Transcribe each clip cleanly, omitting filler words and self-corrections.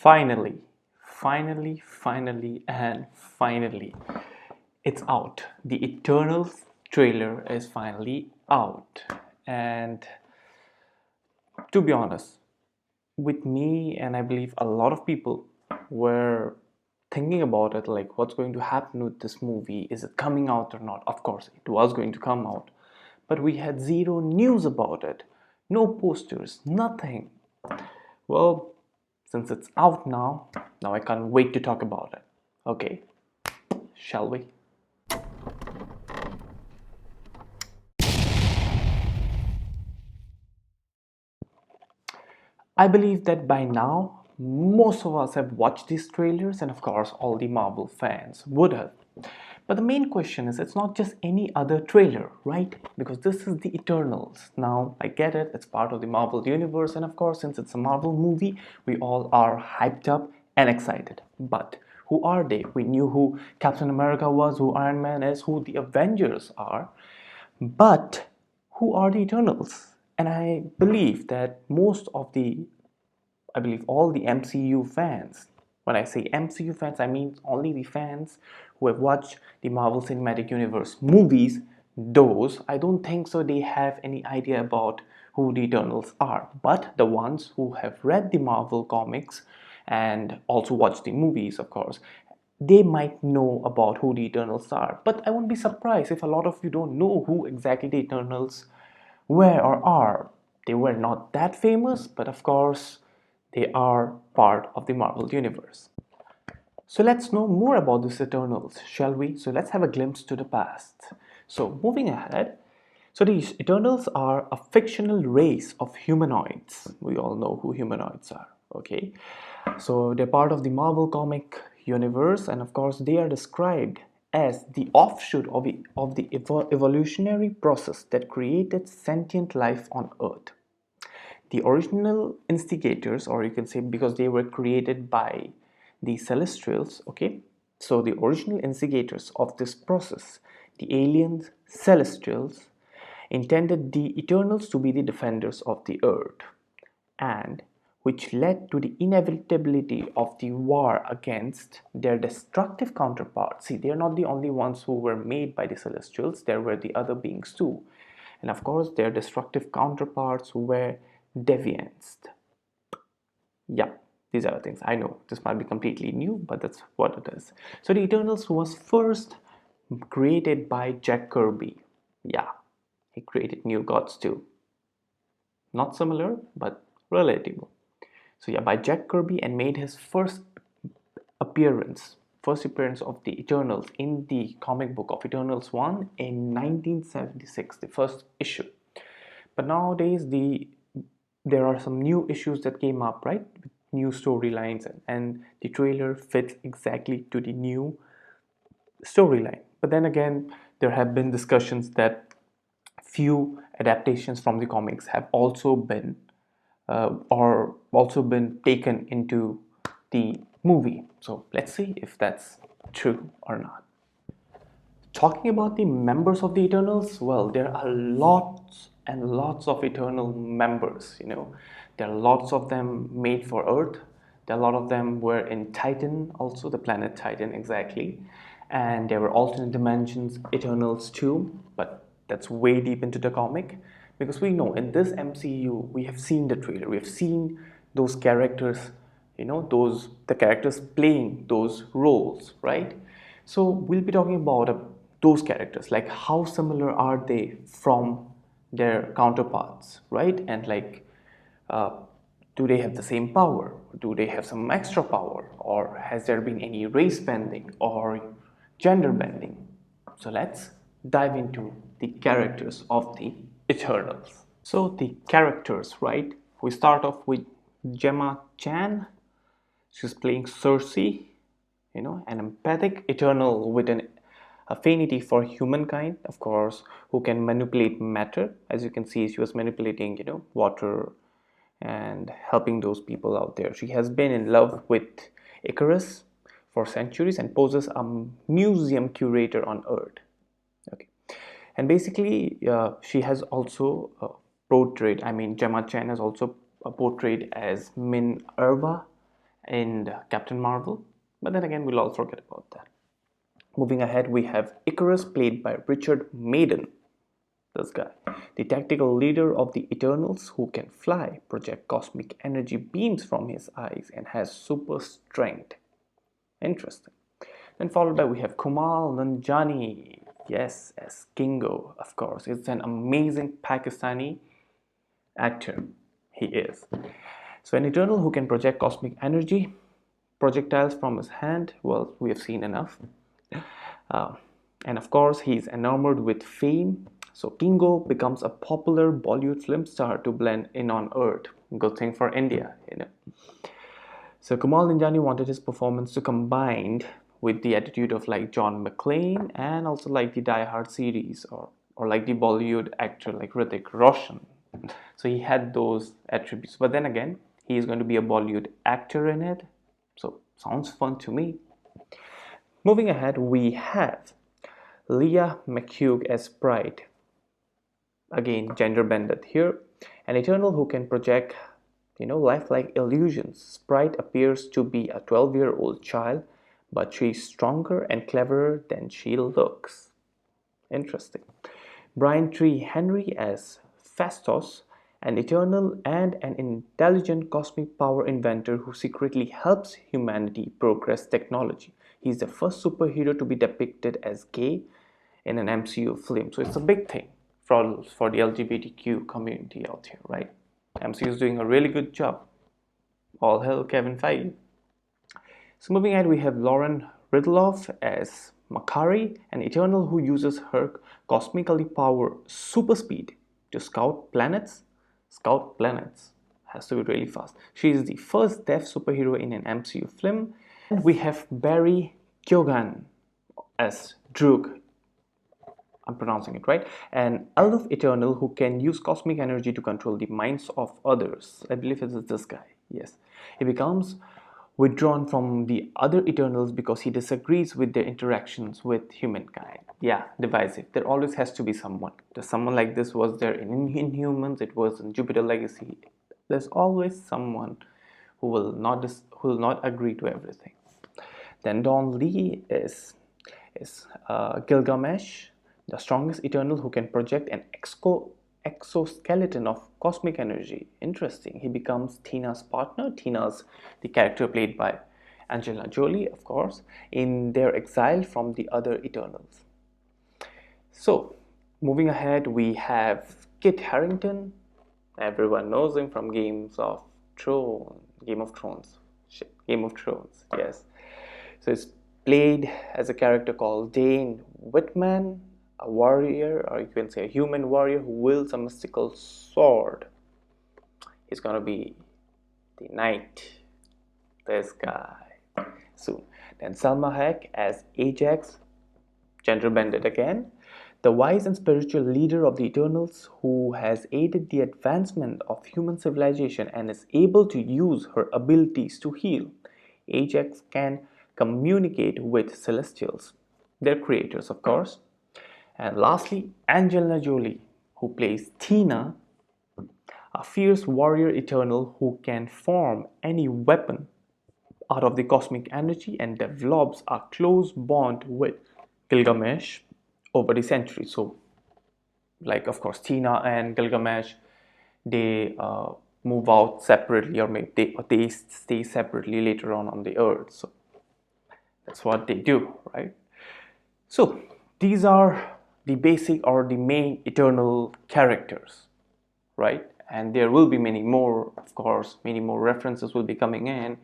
Finally, finally, it's out. The Eternals trailer is finally out. And to be honest, with me, and I believe a lot of people were thinking about it like, what's going to happen with this movie? Is it coming out or not? Of course, it was going to come out. But we had zero news about it. No posters, nothing. Well, since it's out now I can't wait to talk about it. Okay, shall we? I believe that by now, most of us have watched these trailers, and of course, all the Marvel fans would have. But the main question is, it's not just any other trailer, right? Because this is the Eternals. Now, I get it, it's part of the Marvel universe, and of course, since it's a Marvel movie, we all are hyped up and excited. But who are they? We knew who Captain America was, who Iron Man is, who the Avengers are. But who are the Eternals? And I believe that I believe all the MCU fans, when I say MCU fans, I mean only the fans who have watched the Marvel Cinematic Universe movies, those, I don't think so they have any idea about who the Eternals are. But the ones who have read the Marvel comics and also watched the movies, of course, they might know about who the Eternals are. But I won't be surprised if a lot of you don't know who exactly the Eternals were or are. They were not that famous, but of course, they are part of the Marvel Universe. So let's know more about these Eternals, shall we? So let's have a glimpse to the past. So moving ahead, so these Eternals are a fictional race of humanoids. We all know who humanoids are, okay? So they're part of the Marvel comic universe, and of course they are described as the offshoot of the evolutionary process that created sentient life on Earth. The original instigators, or you can say because they were created by the Celestials, okay? So the original instigators of this process, the aliens, Celestials, intended the Eternals to be the defenders of the Earth, and which led to the inevitability of the war against their destructive counterparts. See, they're not the only ones who were made by the Celestials, there were the other beings too. And of course, their destructive counterparts were deviants. Yeah, these are the things. I know this might be completely new, but that's what it is. So the Eternals was first created by Jack Kirby. Yeah, he created New Gods too. Not similar, but relatable. So yeah, by Jack Kirby, and made his appearance of the Eternals in the comic book of Eternals 1 in 1976, the first issue. But nowadays there are some new issues that came up, right? New storylines, and the trailer fits exactly to the new storyline. But then again, there have been discussions that few adaptations from the comics have also been taken into the movie. So let's see if that's true or not. Talking about the members of the Eternals, well, there are lots and lots of Eternal members. There are lots of them made for Earth. There are a lot of them were in Titan, also the planet Titan, exactly. And there were alternate dimensions Eternals too, but that's way deep into the comic, because we know in this MCU we have seen the trailer, we have seen those characters, the characters playing those roles, right? So we'll be talking about those characters, like how similar are they from their counterparts, right? And like, uh, do they have the same power? Do they have some extra power? Or has there been any race bending or gender bending? So let's dive into the characters of the Eternals. So the characters, right? We start off with Gemma Chan. She's playing Cersei, an empathic Eternal with an affinity for humankind, of course, who can manipulate matter. As you can see, she was manipulating, water and helping those people out there. She has been in love with Icarus for centuries and poses a museum curator on Earth. Okay, and basically, she has also portrayed. I mean, Gemma Chan has also portrayed as Min Erva, in Captain Marvel, but then again, we'll all forget about that. Moving ahead, we have Icarus, played by Richard Madden. This guy, the tactical leader of the Eternals, who can fly, project cosmic energy beams from his eyes, and has super strength. Interesting. Then followed by we have Kumal Nanjiani, yes, as Kingo, of course. It's an amazing Pakistani actor. He is. So an Eternal who can project cosmic energy, projectiles from his hand. Well, we have seen enough. And of course, he's enamored with fame. So Kingo becomes a popular Bollywood film star to blend in on Earth. Good thing for India, you know. So Kumal Nanjiani wanted his performance to combine with the attitude of like John McClane and also like the Die Hard series or like the Bollywood actor like Hrithik Roshan. So he had those attributes. But then again, he is going to be a Bollywood actor in it. So sounds fun to me. Moving ahead, we have Leah McHugh as Sprite. Again, gender bended here. An Eternal who can project, lifelike illusions. Sprite appears to be a 12-year-old child, but she's stronger and cleverer than she looks. Interesting. Brian Tree Henry as Phastos, an Eternal and an intelligent cosmic power inventor who secretly helps humanity progress technology. He's the first superhero to be depicted as gay in an MCU film. So it's a big thing for the LGBTQ community out here, right? MCU is doing a really good job. All hail Kevin Feige. So moving ahead, we have Lauren Ridloff as Makari, an Eternal who uses her cosmically powered super speed to scout planets. Scout planets has to be really fast. She is the first deaf superhero in an MCU film. We have Barry Keoghan as Droog. I'm pronouncing it right. An elf Eternal who can use cosmic energy to control the minds of others. I believe it is this guy. Yes. He becomes withdrawn from the other Eternals because he disagrees with their interactions with humankind. Yeah, divisive. There always has to be someone. There's someone like this was there in Inhumans, it was in Jupiter Legacy. There's always someone who will not agree to everything. Then Don Lee is Gilgamesh, the strongest Eternal who can project an exoskeleton of cosmic energy. Interesting. He becomes Tina's partner. Tina's the character played by Angelina Jolie, of course, in their exile from the other Eternals. So, moving ahead, we have Kit Harrington. Everyone knows him from Game of Thrones. Yes. So it's played as a character called Dane Whitman, a warrior, or you can say a human warrior who wields a mystical sword. He's gonna be the knight, this guy, soon. Then Salma Hayek as Ajax, gender bended again, the wise and spiritual leader of the Eternals who has aided the advancement of human civilization and is able to use her abilities to heal. Ajax can communicate with Celestials, their creators, of course. And lastly, Angelina Jolie, who plays Tina, a fierce warrior Eternal who can form any weapon out of the cosmic energy and develops a close bond with Gilgamesh over the centuries. So, like, of course, Tina and Gilgamesh, they move out separately, or maybe they stay separately later on the Earth. So that's what they do, right? So these are the basic or the main Eternal characters, right? And there will be many more, of course. Many more references will be coming in,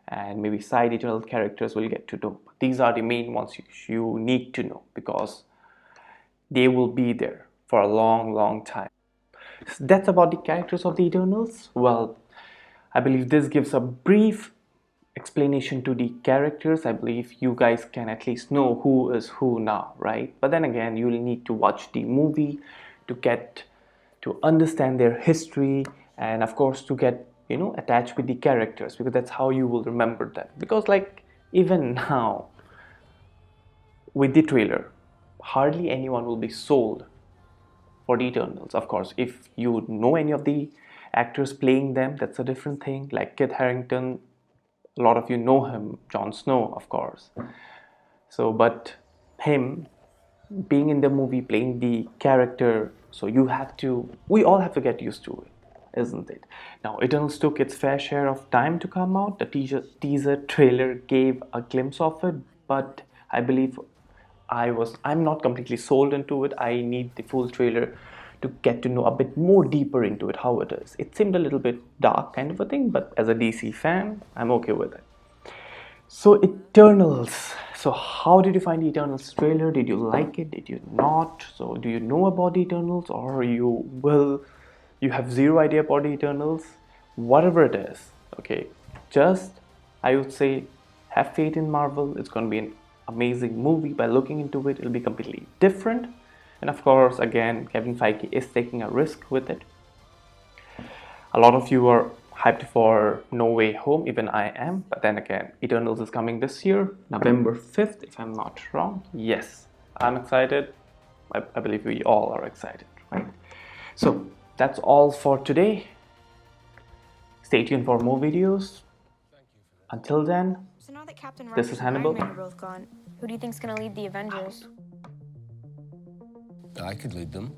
and maybe side Eternal characters will get to know. But these are the main ones you need to know, because they will be there for a long time. So that's about the characters of the Eternals. Well, I believe this gives a brief explanation to the characters. I believe you guys can at least know who is who now, right? But then again, you'll need to watch the movie to get to understand their history, and of course to get attached with the characters, because that's how you will remember them. Because like even now with the trailer, hardly anyone will be sold for the Eternals. Of course, if you know any of the actors playing them, that's a different thing. Like Kit Harrington, A lot of you know him, Jon Snow, of course. So, but him being in the movie, playing the character, so we all have to get used to it, isn't it? Now, Eternals took its fair share of time to come out. The teaser trailer gave a glimpse of it, but I believe I'm not completely sold into it. I need the full trailer to get to know a bit more deeper into it, how it is. It seemed a little bit dark kind of a thing, but as a DC fan, I'm okay with it. So Eternals. So how did you find the Eternals trailer? Did you like it? Did you not? So do you know about the Eternals, or you have zero idea about the Eternals? Whatever it is, okay. Just I would say have faith in Marvel. It's gonna be an amazing movie. By looking into it, it'll be completely different. And of course, again, Kevin Feige is taking a risk with it. A lot of you are hyped for No Way Home, even I am. But then again, Eternals is coming this year, November 5th, if I'm not wrong. Yes, I'm excited. I believe we all are excited, right? So that's all for today. Stay tuned for more videos. Until then, So now that Captain this Rogers is and Hannibal. Iron Man are both gone, who do you think's gonna lead the Avengers? I could lead them.